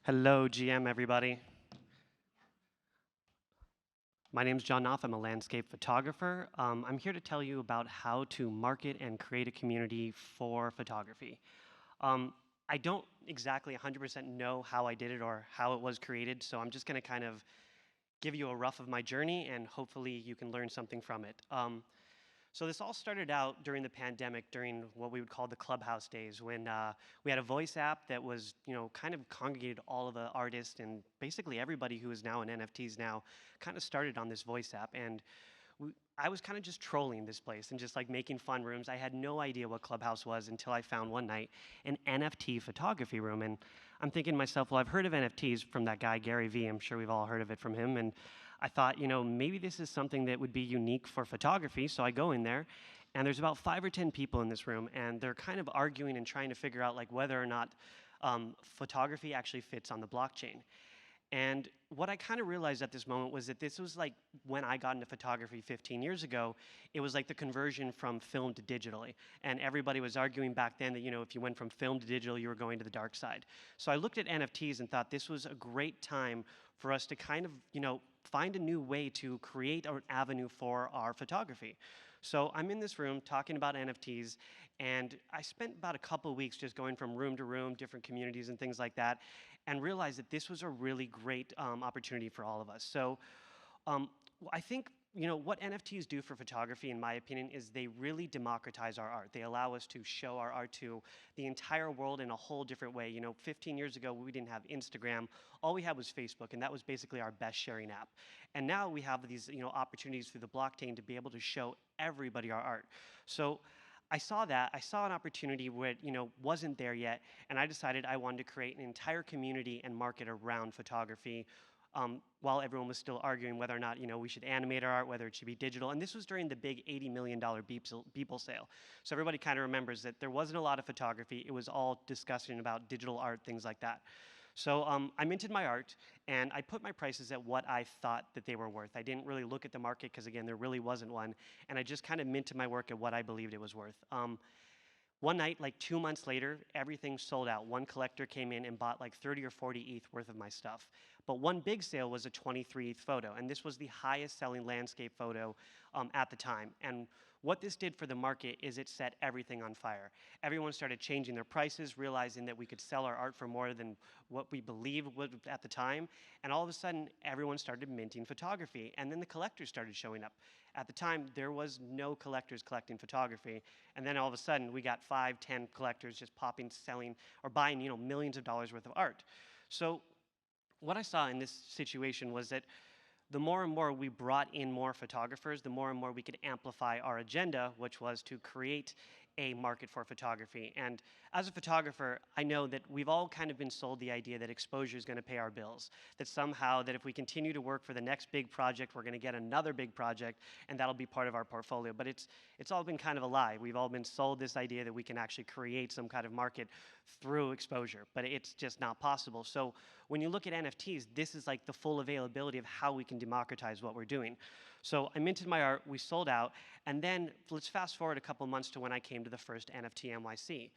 Hello, GM, everybody. My name is John Knopf. I'm a landscape photographer. I'm here to tell you about how to market and create a community for photography. I don't exactly 100% know how I did it or how it was created, so I'm just going to kind of give you a rough of my journey, and hopefully you can learn something from it. So this all started out during the pandemic, during what we would call the Clubhouse days, when we had a voice app that was, kind of congregated all of the artists and basically everybody who is now in NFTs now kind of started on this voice app. And I was kind of just trolling this place and just like making fun rooms. I had no idea what Clubhouse was until I found one night an NFT photography room. And I'm thinking to myself, well, I've heard of NFTs from that guy, Gary Vee. I'm sure we've all heard of it from him. And I thought, maybe this is something that would be unique for photography. So I go in there, and there's about 5 or 10 people in this room, and they're kind of arguing and trying to figure out like whether or not photography actually fits on the blockchain. And what I kind of realized at this moment was that this was like when I got into photography 15 years ago, it was like the conversion from film to digitally. And everybody was arguing back then that, if you went from film to digital, you were going to the dark side. So I looked at NFTs and thought this was a great time for us to kind of, find a new way to create an avenue for our photography. So I'm in this room talking about NFTs, and I spent about a couple of weeks just going from room to room, different communities and things like that, and realized that this was a really great opportunity for all of us. So um, I think what NFTs do for photography, in my opinion, is they really democratize our art. They allow us to show our art to the entire world in a whole different way. 15 years ago, we didn't have Instagram. All we had was Facebook, and that was basically our best sharing app. And now we have these opportunities through the blockchain to be able to show everybody our art. So I saw that. I saw an opportunity where wasn't there yet, and I decided I wanted to create an entire community and market around photography, while everyone was still arguing whether or not we should animate our art, whether it should be digital. And this was during the big $80 million Beeple sale. So everybody kind of remembers that there wasn't a lot of photography. It was all discussion about digital art, things like that. So I minted my art, and I put my prices at what I thought that they were worth. I didn't really look at the market because, again, there really wasn't one. And I just kind of minted my work at what I believed it was worth. One night, like 2 months later, everything sold out. One collector came in and bought like 30 or 40 ETH worth of my stuff. But one big sale was a 23 ETH photo, and this was the highest selling landscape photo at the time. And what this did for the market is it set everything on fire. Everyone started changing their prices, realizing that we could sell our art for more than what we believed would at the time. And all of a sudden, everyone started minting photography. And then the collectors started showing up. At the time, there was no collectors collecting photography. And then all of a sudden, we got 5, 10 collectors just popping, selling, or buying millions of dollars worth of art. So what I saw in this situation was that the more and more we brought in more photographers, the more and more we could amplify our agenda, which was to create a market for photography. And as a photographer, I know that we've all kind of been sold the idea that exposure is going to pay our bills, that somehow that if we continue to work for the next big project, we're going to get another big project, and that'll be part of our portfolio. But it's all been kind of a lie. We've all been sold this idea that we can actually create some kind of market through exposure, but it's just not possible. So when you look at NFTs, this is like the full availability of how we can democratize what we're doing. So I minted my art, we sold out, and then let's fast forward a couple months to when I came to the first NFT.NYC.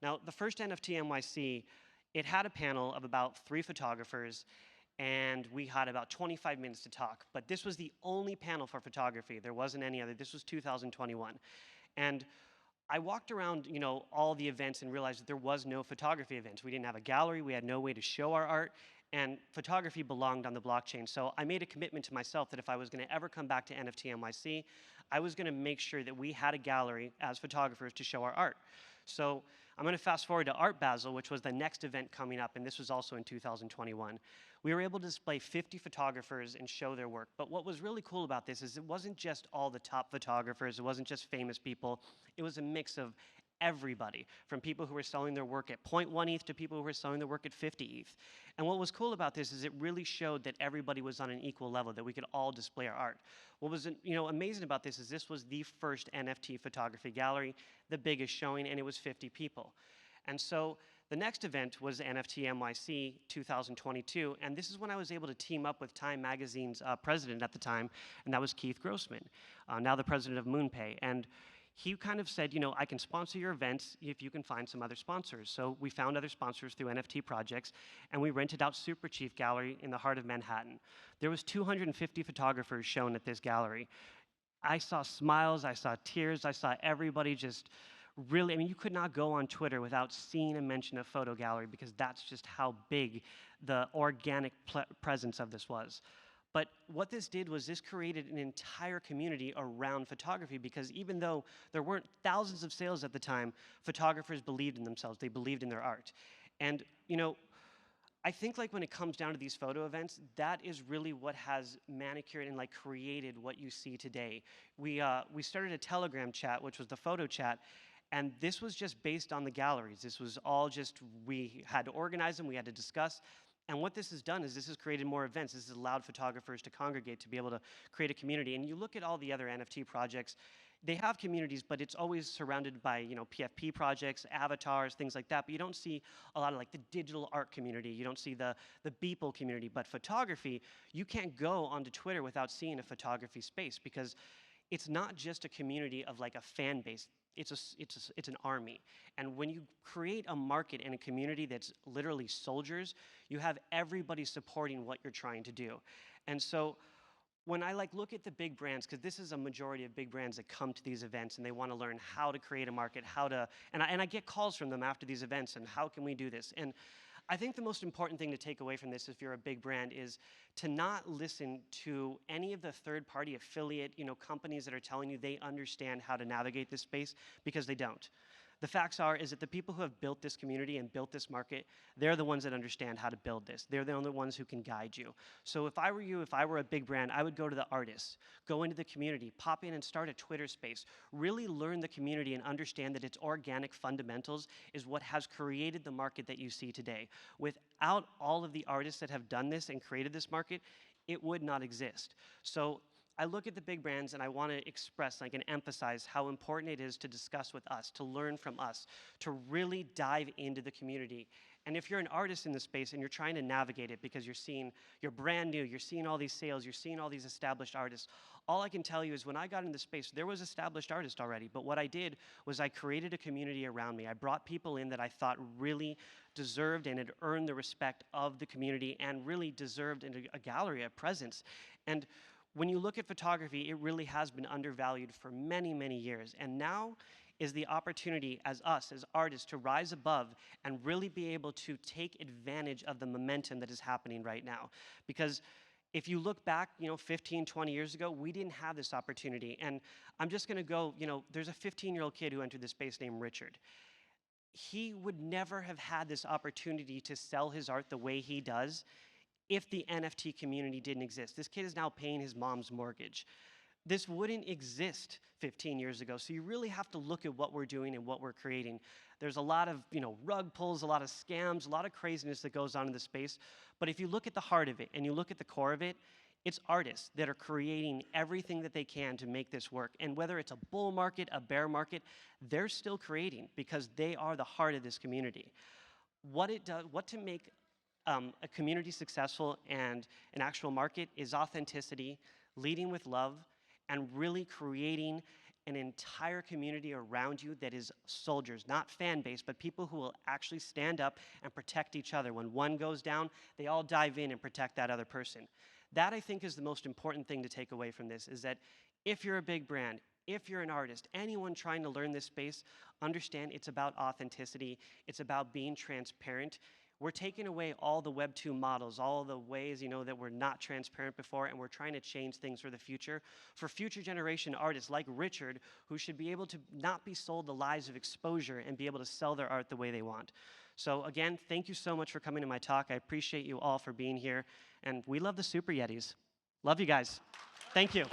Now, the first NFT.NYC, it had a panel of about 3 photographers, and we had about 25 minutes to talk. But this was the only panel for photography. There wasn't any other. This was 2021. And I walked around, all the events and realized that there was no photography events. We didn't have a gallery. We had no way to show our art. And photography belonged on the blockchain. So I made a commitment to myself that if I was going to ever come back to NFT.NYC, I was going to make sure that we had a gallery as photographers to show our art. So I'm going to fast forward to Art Basel, which was the next event coming up, and this was also in 2021. We were able to display 50 photographers and show their work. But what was really cool about this is it wasn't just all the top photographers, it wasn't just famous people, it was a mix of everybody, from people who were selling their work at 0.1 ETH to people who were selling their work at 50 ETH. And what was cool about this is it really showed that everybody was on an equal level, that we could all display our art. What was amazing about this is this was the first NFT photography gallery, the biggest showing, and it was 50 people. And so the next event was NFT.NYC 2022, and this is when I was able to team up with Time Magazine's president at the time, and that was Keith Grossman, now the president of MoonPay. And he kind of said, I can sponsor your events if you can find some other sponsors. So we found other sponsors through NFT projects, and we rented out Super Chief Gallery in the heart of Manhattan. There was 250 photographers shown at this gallery. I saw smiles, I saw tears, I saw everybody just really, you could not go on Twitter without seeing a mention of photo gallery, because that's just how big the organic presence of this was. But what this did was this created an entire community around photography, because even though there weren't thousands of sales at the time, photographers believed in themselves, they believed in their art. And I think when it comes down to these photo events, that is really what has manicured and created what you see today. We started a Telegram chat, which was the photo chat, and this was just based on the galleries. This was all just, we had to organize them, we had to discuss. And what this has done is this has created more events. This has allowed photographers to congregate, to be able to create a community. And you look at all the other NFT projects, they have communities, but it's always surrounded by PFP projects, avatars, things like that. But you don't see a lot of the digital art community. You don't see the Beeple community. But photography, you can't go onto Twitter without seeing a photography space, because it's not just a community of a fan base. It's an army. And when you create a market and a community that's literally soldiers, you have everybody supporting what you're trying to do. And so when I look at the big brands, because this is a majority of big brands that come to these events and they want to learn how to create a market, and I get calls from them after these events, and how can we do this? And I think the most important thing to take away from this, if you're a big brand, is to not listen to any of the third-party affiliate, companies that are telling you they understand how to navigate this space, because they don't. The facts is that the people who have built this community and built this market, they're the ones that understand how to build this. They're the only ones who can guide you. So if I were you, if I were a big brand, I would go to the artists, go into the community, pop in and start a Twitter space, really learn the community and understand that its organic fundamentals is what has created the market that you see today. Without all of the artists that have done this and created this market, it would not exist. So I look at the big brands and I want to express and emphasize how important it is to discuss with us, to learn from us, to really dive into the community. And if you're an artist in the space and you're trying to navigate it because you're brand new, you're seeing all these sales, you're seeing all these established artists, all I can tell you is when I got into the space, there was established artists already, but what I did was I created a community around me. I brought people in that I thought really deserved and had earned the respect of the community and really deserved a gallery, a presence. And when you look at photography, it really has been undervalued for many, many years. And now is the opportunity as us, as artists, to rise above and really be able to take advantage of the momentum that is happening right now. Because if you look back, 15, 20 years ago, we didn't have this opportunity. And I'm just going to go, there's a 15-year-old kid who entered this space named Richard. He would never have had this opportunity to sell his art the way he does if the NFT community didn't exist. This kid is now paying his mom's mortgage. This wouldn't exist 15 years ago. So you really have to look at what we're doing and what we're creating. There's a lot of rug pulls, a lot of scams, a lot of craziness that goes on in the space. But if you look at the heart of it and you look at the core of it, it's artists that are creating everything that they can to make this work. And whether it's a bull market, a bear market, they're still creating because they are the heart of this community. What to make a community successful and an actual market is authenticity, leading with love, and really creating an entire community around you that is soldiers, not fan base, but people who will actually stand up and protect each other. When one goes down, they all dive in and protect that other person. That, I think, is the most important thing to take away from this, is that if you're a big brand, if you're an artist, anyone trying to learn this space, understand it's about authenticity, it's about being transparent. We're taking away all the Web 2 models, all the ways that were not transparent before, and we're trying to change things for the future. For future generation artists like Richard, who should be able to not be sold the lies of exposure and be able to sell their art the way they want. So again, thank you so much for coming to my talk. I appreciate you all for being here, and we love the Super Yetis. Love you guys. Thank you.